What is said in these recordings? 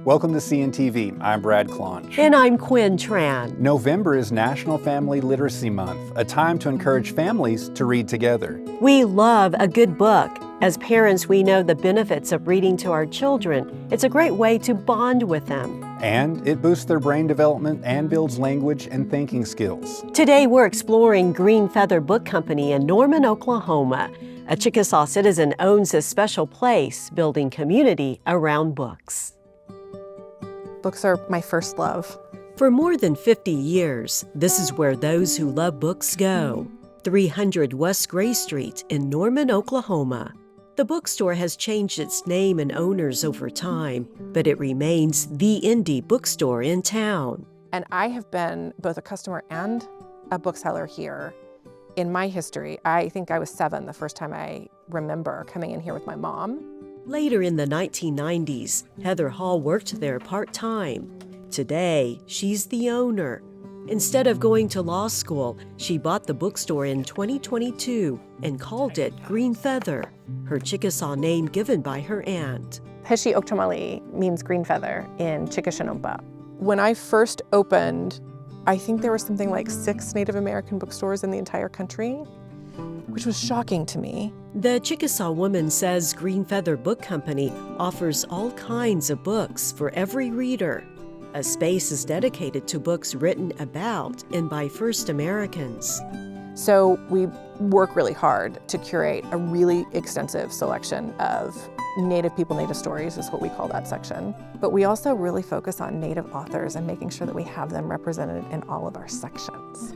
Welcome to CNTV. I'm Brad Claunch. And I'm Quin Tran. November is National Family Literacy Month, a time to encourage families to read together. We love a good book. As parents, we know the benefits of reading to our children. It's a great way to bond with them. And it boosts their brain development and builds language and thinking skills. Today, we're exploring Green Feather Book Company in Norman, Oklahoma. A Chickasaw citizen owns this special place, building community around books. Books are my first love. For more than 50 years, this is where those who love books go. 300 West Gray Street in Norman, Oklahoma. The bookstore has changed its name and owners over time, but it remains the indie bookstore in town. And I have been both a customer and a bookseller here. In my history, I think I was 7 the first time I remember coming in here with my mom. Later in the 1990s, Heather Hall worked there part-time. Today, she's the owner. Instead of going to law school, she bought the bookstore in 2022 and called it Green Feather, her Chickasaw name given by her aunt. Heshi Oktomali means green feather in Chickasha. When I first opened, I think there were something like 6 Native American bookstores in the entire country, which was shocking to me. The Chickasaw woman says Green Feather Book Company offers all kinds of books for every reader. A space is dedicated to books written about and by First Americans. So we work really hard to curate a really extensive selection of Native people, Native stories is what we call that section. But we also really focus on Native authors and making sure that we have them represented in all of our sections.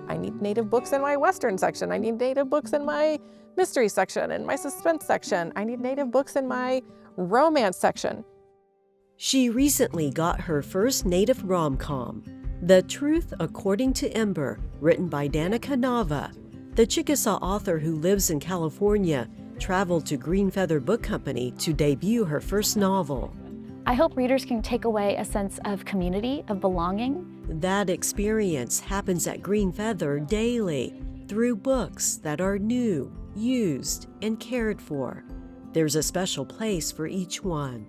I need Native books in my Western section. I need Native books in my mystery section and my suspense section. I need Native books in my romance section. She recently got her first Native rom-com, The Truth According to Ember, written by Danica Nava. The Chickasaw author who lives in California traveled to Green Feather Book Company to debut her first novel. I hope readers can take away a sense of community, of belonging. That experience happens at Green Feather daily through books that are new, used, and cared for. There's a special place for each one.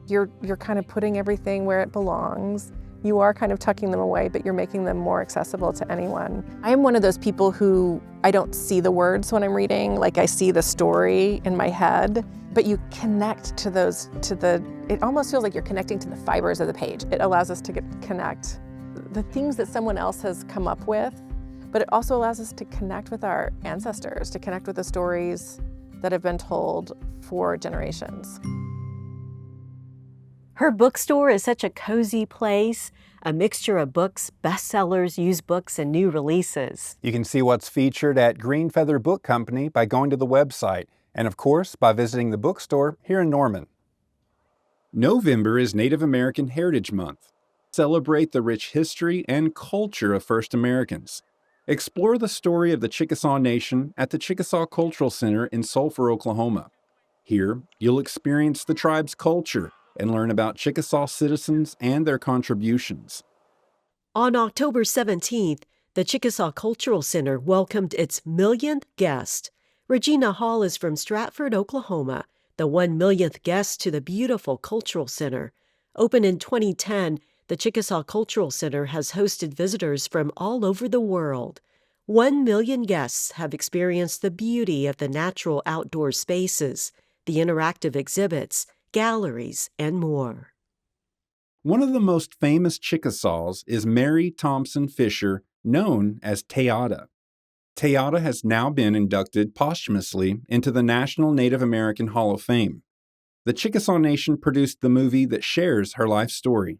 You're kind of putting everything where it belongs. You are kind of tucking them away, but you're making them more accessible to anyone. I am one of those people who I don't see the words when I'm reading, like I see the story in my head, but you connect to those, it almost feels like you're connecting to the fibers of the page. It allows us to connect the things that someone else has come up with, but it also allows us to connect with our ancestors, to connect with the stories that have been told for generations. Her bookstore is such a cozy place, a mixture of books, bestsellers, used books, and new releases. You can see what's featured at Green Feather Book Company by going to the website, and of course, by visiting the bookstore here in Norman. November is Native American Heritage Month. Celebrate the rich history and culture of First Americans. Explore the story of the Chickasaw Nation at the Chickasaw Cultural Center in Sulphur, Oklahoma. Here, you'll experience the tribe's culture and learn about Chickasaw citizens and their contributions. On October 17th, the Chickasaw Cultural Center welcomed its millionth guest. Regina Hall is from Stratford, Oklahoma, the 1 millionth guest to the beautiful Cultural Center. Opened in 2010, the Chickasaw Cultural Center has hosted visitors from all over the world. 1 million guests have experienced the beauty of the natural outdoor spaces, the interactive exhibits, galleries, and more. One of the most famous Chickasaws is Mary Thompson Fisher, known as Teata. Teata has now been inducted posthumously into the National Native American Hall of Fame. The Chickasaw Nation produced the movie that shares her life story.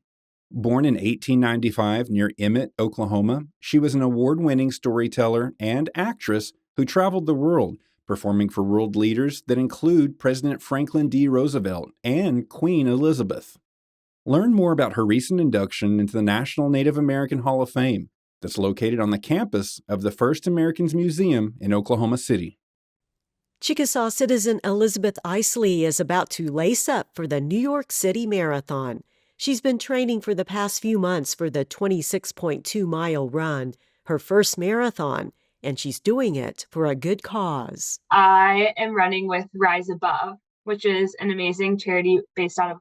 Born in 1895 near Emmett, Oklahoma, she was an award-winning storyteller and actress who traveled the world, performing for world leaders that include President Franklin D. Roosevelt and Queen Elizabeth. Learn more about her recent induction into the National Native American Hall of Fame that's located on the campus of the First Americans Museum in Oklahoma City. Chickasaw citizen Elizabeth Isley is about to lace up for the New York City Marathon. She's been training for the past few months for the 26.2-mile run, her first marathon, and she's doing it for a good cause. I am running with Rise Above, which is an amazing charity based out of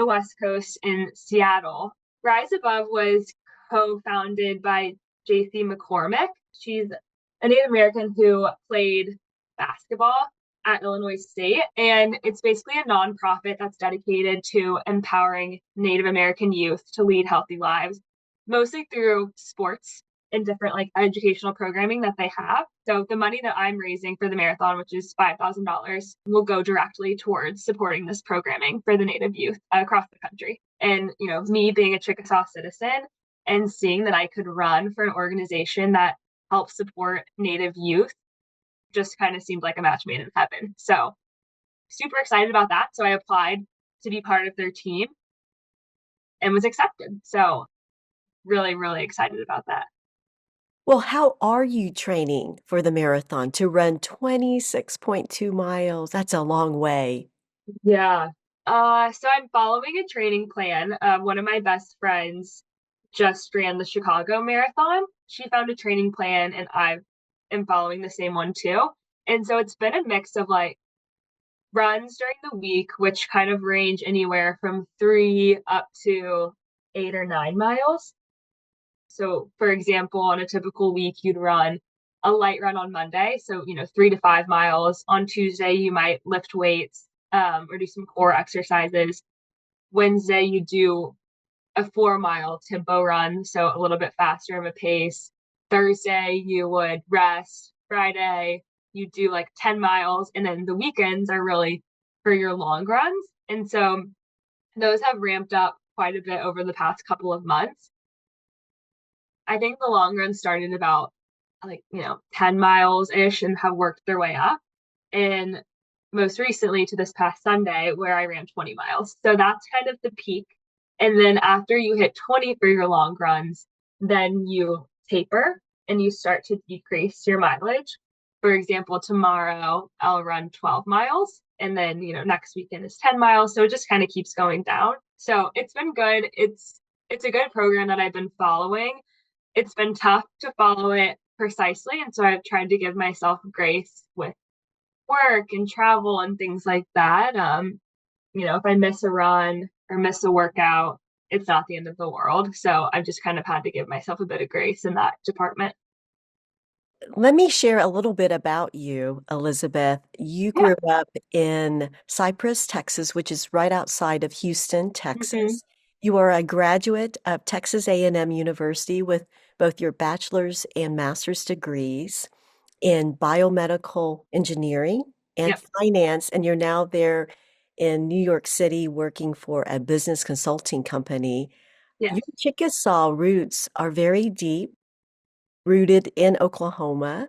the West Coast in Seattle. Rise Above was co-founded by JC McCormick. She's a Native American who played basketball at Illinois State, and it's basically a nonprofit that's dedicated to empowering Native American youth to lead healthy lives, mostly through sports and different educational programming that they have. So the money that I'm raising for the marathon, which is $5,000, will go directly towards supporting this programming for the Native youth across the country. And, me being a Chickasaw citizen and seeing that I could run for an organization that helps support Native youth just kind of seemed like a match made in heaven. So super excited about that. So I applied to be part of their team and was accepted. So really, really excited about that. Well, how are you training for the marathon to run 26.2 miles? That's a long way. Yeah. So I'm following a training plan. One of my best friends just ran the Chicago Marathon. She found a training plan and I am following the same one too. And so it's been a mix of runs during the week, which kind of range anywhere from 3 up to 8 or 9 miles. So for example, on a typical week, you'd run a light run on Monday. So, 3 to 5 miles. On Tuesday, you might lift weights or do some core exercises. Wednesday, you do a 4-mile tempo run, so a little bit faster of a pace. Thursday, you would rest. Friday, you do 10 miles. And then the weekends are really for your long runs. And so those have ramped up quite a bit over the past couple of months. I think the long runs started about 10 miles ish and have worked their way up. And most recently to this past Sunday where I ran 20 miles. So that's kind of the peak. And then after you hit 20 for your long runs, then you taper and you start to decrease your mileage. For example, tomorrow I'll run 12 miles and then, next weekend is 10 miles. So it just kind of keeps going down. So it's been good. It's a good program that I've been following. It's been tough to follow it precisely. And so I've tried to give myself grace with work and travel and things like that. If I miss a run or miss a workout, it's not the end of the world. So I've just kind of had to give myself a bit of grace in that department. Let me share a little bit about you, Elizabeth. You Yeah. grew up in Cypress, Texas, which is right outside of Houston, Texas. You are a graduate of Texas A&M University with both your bachelor's and master's degrees in biomedical engineering and Yep. finance, and you're now there in New York City working for a business consulting company. Yes. Your Chickasaw roots are very deep, rooted in Oklahoma.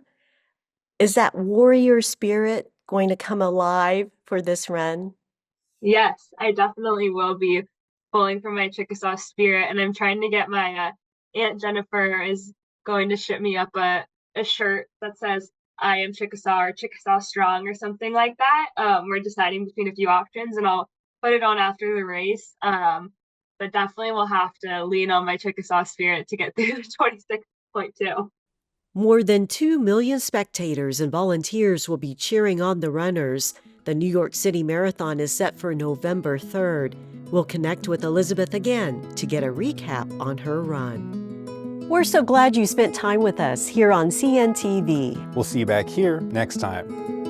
Is that warrior spirit going to come alive for this run? Yes, I definitely will be pulling from my Chickasaw spirit. And I'm trying to get my Aunt Jennifer is going to ship me up a shirt that says I am Chickasaw or Chickasaw Strong or something like that. We're deciding between a few options and I'll put it on after the race. But definitely will have to lean on my Chickasaw spirit to get through the 26.2. More than 2 million spectators and volunteers will be cheering on the runners. The New York City Marathon is set for November 3rd. We'll connect with Elizabeth again to get a recap on her run. We're so glad you spent time with us here on CNTV. We'll see you back here next time.